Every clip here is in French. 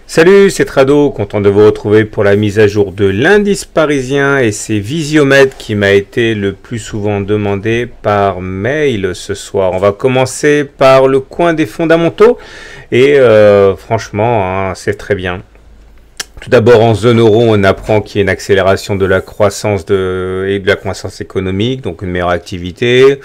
Salut, c'est Trado, content de vous retrouver pour la mise à jour de l'indice parisien et c'est Visiomed qui m'a été le plus souvent demandé par mail ce soir. On va commencer par le coin des fondamentaux et franchement, hein, c'est très bien. Tout d'abord, en zone euro, on apprend qu'il y a une accélération de la croissance et de la croissance économique, donc une meilleure activité.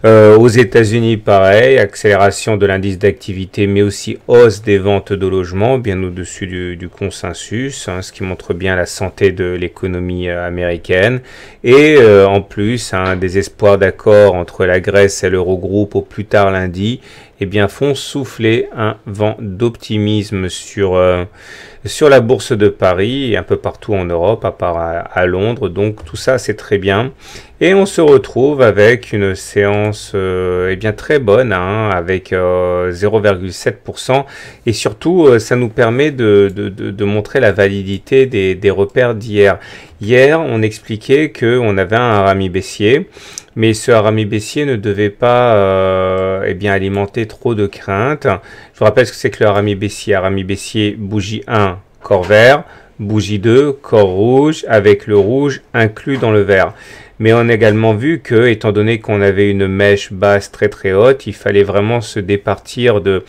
Aux États-Unis, pareil, accélération de l'indice d'activité, mais aussi hausse des ventes de logements, bien au-dessus du consensus, hein, ce qui montre bien la santé de l'économie américaine. Et en plus, des espoirs d'accord entre la Grèce et l'Eurogroupe au plus tard lundi, eh bien, font souffler un vent d'optimisme sur la bourse de Paris et un peu partout en Europe, à part à Londres. Donc tout ça, c'est très bien. Et on se retrouve avec une séance eh bien très bonne, hein, avec 0,7%. Et surtout, ça nous permet de montrer la validité des repères d'hier. Hier, on expliquait qu'on avait un harami baissier. Mais ce harami baissier ne devait pas eh bien, alimenter trop de craintes. Je vous rappelle ce que c'est que le harami baissier. Harami baissier, bougie 1, corps vert. Bougie 2, corps rouge, avec le rouge inclus dans le vert. Mais on a également vu que, étant donné qu'on avait une mèche basse très très haute, il fallait vraiment se départir de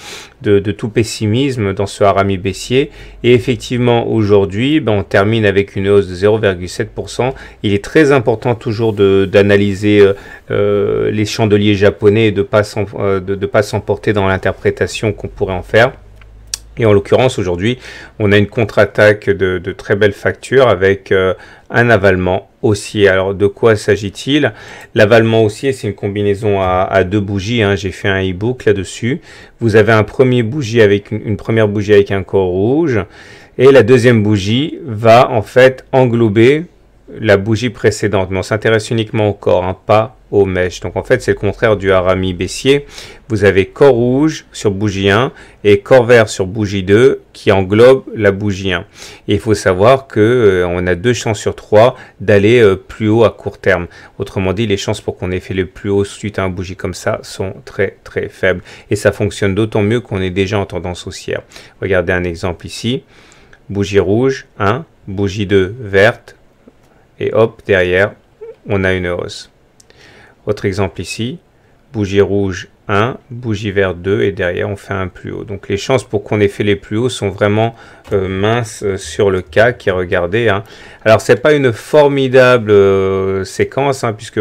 tout pessimisme dans ce harami baissier. Et effectivement, aujourd'hui, on termine avec une hausse de 0,7%. Il est très important toujours d'analyser les chandeliers japonais et de ne pas s'emporter dans l'interprétation qu'on pourrait en faire. Et en l'occurrence, aujourd'hui, on a une contre-attaque de très belle facture avec un avalement haussier. Alors, de quoi s'agit-il? L'avalement haussier, c'est une combinaison à deux bougies. Hein. J'ai fait un e-book là-dessus. Vous avez un premier bougie avec une première bougie avec un corps rouge. Et la deuxième bougie va en fait englober la bougie précédente. Mais on s'intéresse uniquement au corps, hein, pas aux mèches. Donc en fait, c'est le contraire du harami baissier. Vous avez corps rouge sur bougie 1 et corps vert sur bougie 2 qui englobe la bougie 1. Et il faut savoir que on a 2 chances sur 3 d'aller plus haut à court terme. Autrement dit, les chances pour qu'on ait fait le plus haut suite à un bougie comme ça sont très très faibles. Et ça fonctionne d'autant mieux qu'on est déjà en tendance haussière. Regardez un exemple ici. Bougie rouge 1, bougie 2 verte. Et hop, derrière, on a une hausse. Autre exemple ici, bougie rouge 1, bougie verte 2, et derrière, on fait un plus haut. Donc, les chances pour qu'on ait fait les plus hauts sont vraiment minces sur le CAC. Et regardez, hein. Alors, c'est pas une formidable séquence, hein, puisque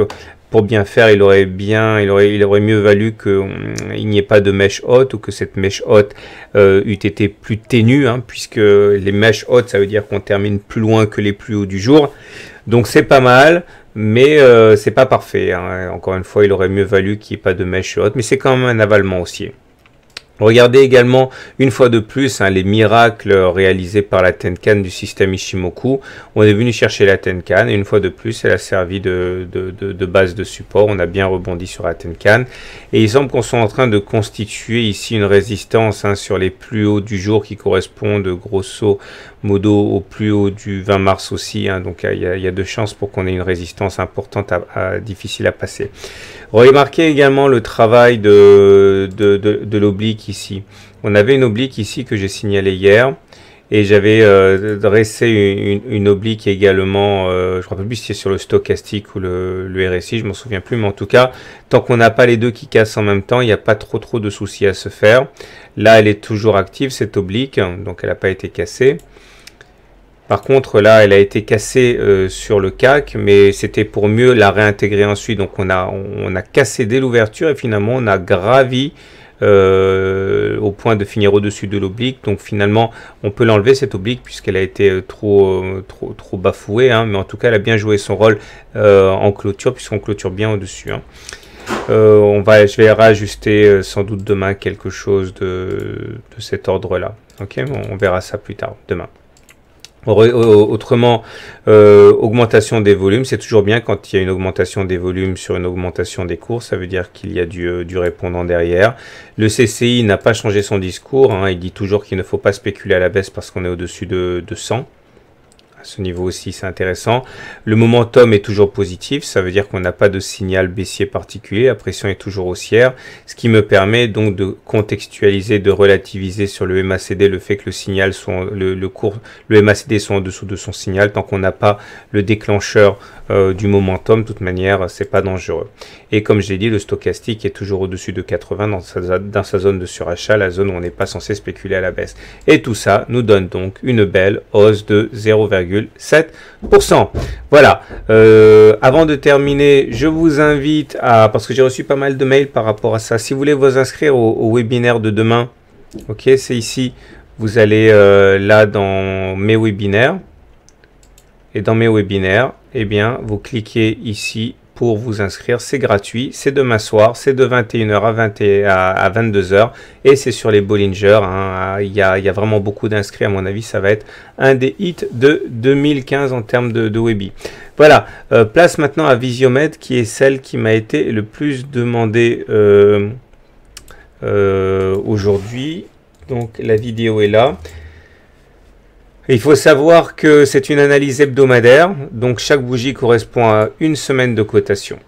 pour bien faire, il aurait mieux valu qu'il n'y ait pas de mèche haute ou que cette mèche haute eût été plus ténue, hein, puisque les mèches hautes, ça veut dire qu'on termine plus loin que les plus hauts du jour. Donc c'est pas mal, mais c'est pas parfait. Hein. Encore une fois, il aurait mieux valu qu'il n'y ait pas de mèche haute, mais c'est quand même un avalement haussier. Regardez également, une fois de plus, hein, les miracles réalisés par la Tenkan du système Ishimoku. On est venu chercher la Tenkan et une fois de plus, elle a servi de base de support. On a bien rebondi sur la Tenkan. Et il semble qu'on soit en train de constituer ici une résistance, hein, sur les plus hauts du jour qui correspondent grosso modo au plus haut du 20 mars aussi. Hein. Donc il y a de chances pour qu'on ait une résistance importante difficile à passer. Remarquez également le travail de l'oblique ici. On avait une oblique ici que j'ai signalée hier et j'avais dressé une oblique également, je ne me rappelle plus si c'est sur le stochastique ou le RSI, je ne m'en souviens plus, mais en tout cas, tant qu'on n'a pas les deux qui cassent en même temps, il n'y a pas trop de soucis à se faire. Là, elle est toujours active, cette oblique, donc elle n'a pas été cassée. Par contre, là, elle a été cassée sur le CAC, mais c'était pour mieux la réintégrer ensuite. Donc, on a cassé dès l'ouverture et finalement, on a gravi au point de finir au-dessus de l'oblique. Donc, finalement, on peut l'enlever, cette oblique, puisqu'elle a été trop bafouée. Hein, mais en tout cas, elle a bien joué son rôle en clôture, puisqu'on clôture bien au-dessus. Hein. Je vais réajuster sans doute demain quelque chose de cet ordre-là. Ok, on verra ça plus tard, demain. Autrement, augmentation des volumes, c'est toujours bien quand il y a une augmentation des volumes sur une augmentation des cours, ça veut dire qu'il y a du répondant derrière. Le CCI n'a pas changé son discours, hein, il dit toujours qu'il ne faut pas spéculer à la baisse parce qu'on est au-dessus de 100. ce niveau aussi, c'est intéressant. Le momentum est toujours positif, ça veut dire qu'on n'a pas de signal baissier particulier, la pression est toujours haussière, ce qui me permet donc de contextualiser, de relativiser sur le MACD le fait que le signal soit, le MACD soit en dessous de son signal, tant qu'on n'a pas le déclencheur du momentum, de toute manière, c'est pas dangereux. Et comme je l'ai dit, le stochastique est toujours au-dessus de 80 dans sa zone de surachat, la zone où on n'est pas censé spéculer à la baisse. Et tout ça nous donne donc une belle hausse de 0,7%. Voilà. Avant de terminer, je vous invite à, parce que j'ai reçu pas mal de mails par rapport à ça, si vous voulez vous inscrire au webinaire de demain, ok, c'est ici, vous allez là dans mes webinaires, et dans mes webinaires, eh bien, vous cliquez ici pour vous inscrire, c'est gratuit, c'est demain soir, c'est de 21h à 22h, et c'est sur les Bollinger, hein. Il y a vraiment beaucoup d'inscrits, à mon avis, ça va être un des hits de 2015 en termes de Webi. Voilà, place maintenant à Visiomed, qui est celle qui m'a été le plus demandée aujourd'hui. Donc la vidéo est là. Il faut savoir que c'est une analyse hebdomadaire, donc chaque bougie correspond à une semaine de cotation.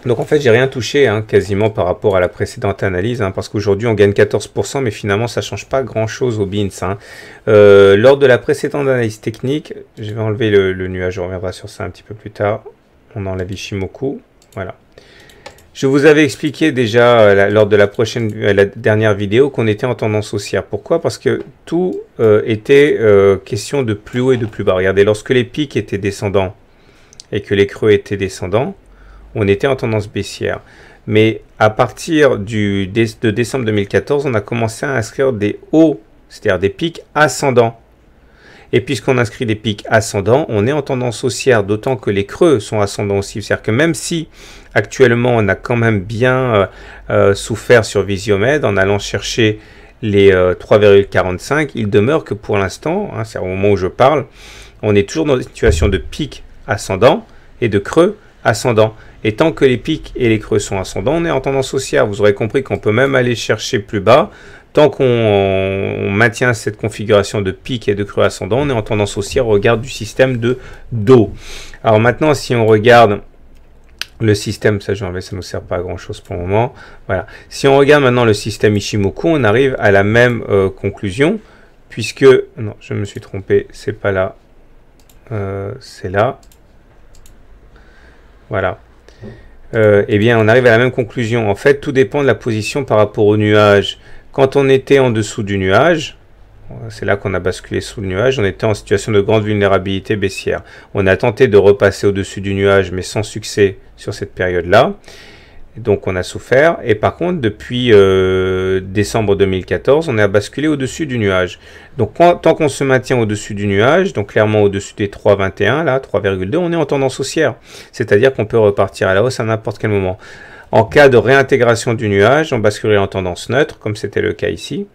Donc en fait, j'ai rien touché quasiment par rapport à la précédente analyse, parce qu'aujourd'hui on gagne 14%, mais finalement ça change pas grand-chose au BINS. Lors de la précédente analyse technique, je vais enlever le nuage, on reviendra sur ça un petit peu plus tard. On enlève Ishimoku, voilà. Je vous avais expliqué déjà lors de la dernière vidéo qu'on était en tendance haussière. Pourquoi? Parce que tout était question de plus haut et de plus bas. Regardez, lorsque les pics étaient descendants et que les creux étaient descendants, on était en tendance baissière. Mais à partir de décembre 2014, on a commencé à inscrire des hauts, c'est-à-dire des pics ascendants. Et puisqu'on inscrit des pics ascendants, on est en tendance haussière, d'autant que les creux sont ascendants aussi. C'est-à-dire que même si actuellement on a quand même bien souffert sur Visiomed en allant chercher les 3,45, il demeure que pour l'instant, c'est au moment où je parle, on est toujours dans une situation de pic ascendant et de creux ascendant. Et tant que les pics et les creux sont ascendants, on est en tendance haussière. Vous aurez compris qu'on peut même aller chercher plus bas. Tant qu'on maintient cette configuration de pic et de creux ascendant, on est en tendance haussière au regard du système de dos. Alors maintenant, si on regarde le système, ça je vais enlever, ça ne nous sert pas à grand chose pour le moment. Voilà. Si on regarde maintenant le système Ishimoku, on arrive à la même conclusion, puisque, non, je me suis trompé, c'est pas là, c'est là. Voilà. Eh bien, on arrive à la même conclusion. En fait, tout dépend de la position par rapport au nuage. Quand on était en dessous du nuage, c'est là qu'on a basculé sous le nuage, on était en situation de grande vulnérabilité baissière. On a tenté de repasser au-dessus du nuage, mais sans succès sur cette période-là. Donc on a souffert. Et par contre, depuis décembre 2014, on a basculé au-dessus du nuage. Donc tant qu'on se maintient au-dessus du nuage, donc clairement au-dessus des 3,21, là, 3,2, on est en tendance haussière. C'est-à-dire qu'on peut repartir à la hausse à n'importe quel moment. En cas de réintégration du nuage, on basculerait en tendance neutre, comme c'était le cas ici.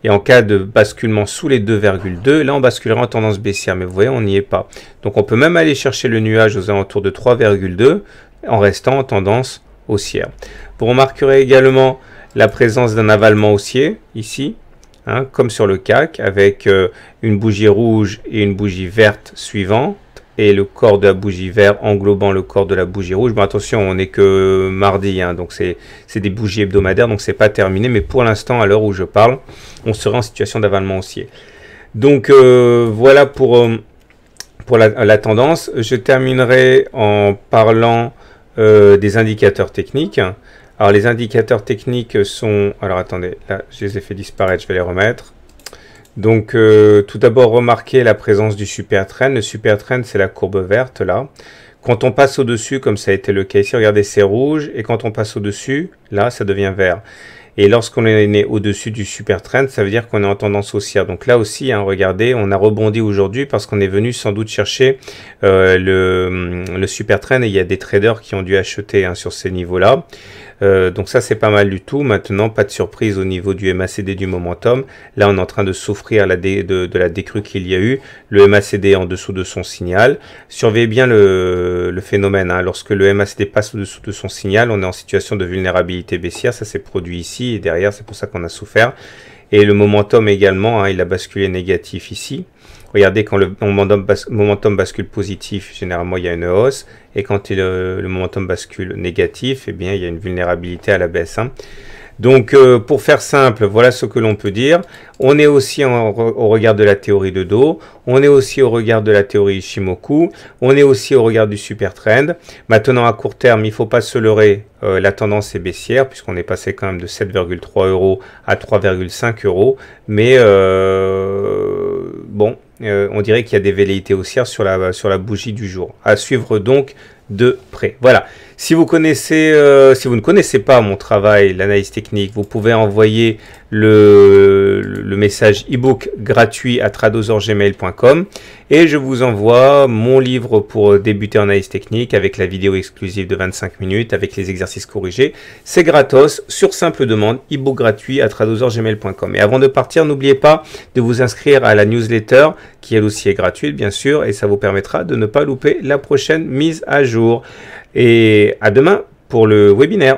Et en cas de basculement sous les 2,2, là on basculerait en tendance baissière. Mais vous voyez, on n'y est pas. Donc on peut même aller chercher le nuage aux alentours de 3,2 en restant en tendance haussière. Vous remarquerez également la présence d'un avalement haussier ici, comme sur le CAC, avec une bougie rouge et une bougie verte suivante. Et le corps de la bougie verte englobant le corps de la bougie rouge. Bon, attention, on n'est que mardi, donc c'est des bougies hebdomadaires, donc c'est pas terminé. Mais pour l'instant, à l'heure où je parle, on serait en situation d'avalement haussier. Donc voilà pour la tendance. Je terminerai en parlant des indicateurs techniques. Alors les indicateurs techniques sont... Alors attendez, là je les ai fait disparaître, je vais les remettre. Donc tout d'abord remarquez la présence du super trend. Le super trend c'est la courbe verte là. Quand on passe au-dessus, comme ça a été le cas ici, regardez c'est rouge, et quand on passe au-dessus, là ça devient vert. Et lorsqu'on est né au-dessus du super trend, ça veut dire qu'on est en tendance haussière. Donc là aussi, regardez, on a rebondi aujourd'hui parce qu'on est venu sans doute chercher le super trend, et il y a des traders qui ont dû acheter sur ces niveaux-là. Donc ça c'est pas mal du tout. Maintenant, pas de surprise au niveau du MACD du momentum. Là on est en train de souffrir de la décrue qu'il y a eu. Le MACD est en dessous de son signal. Surveillez bien le phénomène. Lorsque le MACD passe au-dessous de son signal, on est en situation de vulnérabilité baissière. Ça s'est produit ici et derrière, c'est pour ça qu'on a souffert. Et le momentum également, hein, il a basculé négatif ici. Regardez, quand le momentum bascule positif, généralement il y a une hausse. Et quand le momentum bascule négatif, eh bien, il y a une vulnérabilité à la baisse, hein. Donc, pour faire simple, voilà ce que l'on peut dire. On est aussi au regard de la théorie de dos. On est aussi au regard de la théorie Ishimoku. On est aussi au regard du super trend. Maintenant, à court terme, il ne faut pas se leurrer. La tendance est baissière puisqu'on est passé quand même de 7,3 € à 3,5 €. Mais bon, on dirait qu'il y a des velléités haussières sur la bougie du jour. À suivre donc de près. Voilà. Si vous ne connaissez pas mon travail, l'analyse technique, vous pouvez envoyer le message e-book gratuit à tradosorgmail.com et je vous envoie mon livre pour débuter en analyse technique avec la vidéo exclusive de 25 minutes avec les exercices corrigés. C'est gratos sur simple demande, e-book gratuit à tradosorgmail.com. Et avant de partir, n'oubliez pas de vous inscrire à la newsletter qui elle aussi est gratuite bien sûr et ça vous permettra de ne pas louper la prochaine mise à jour. Et à demain pour le webinaire.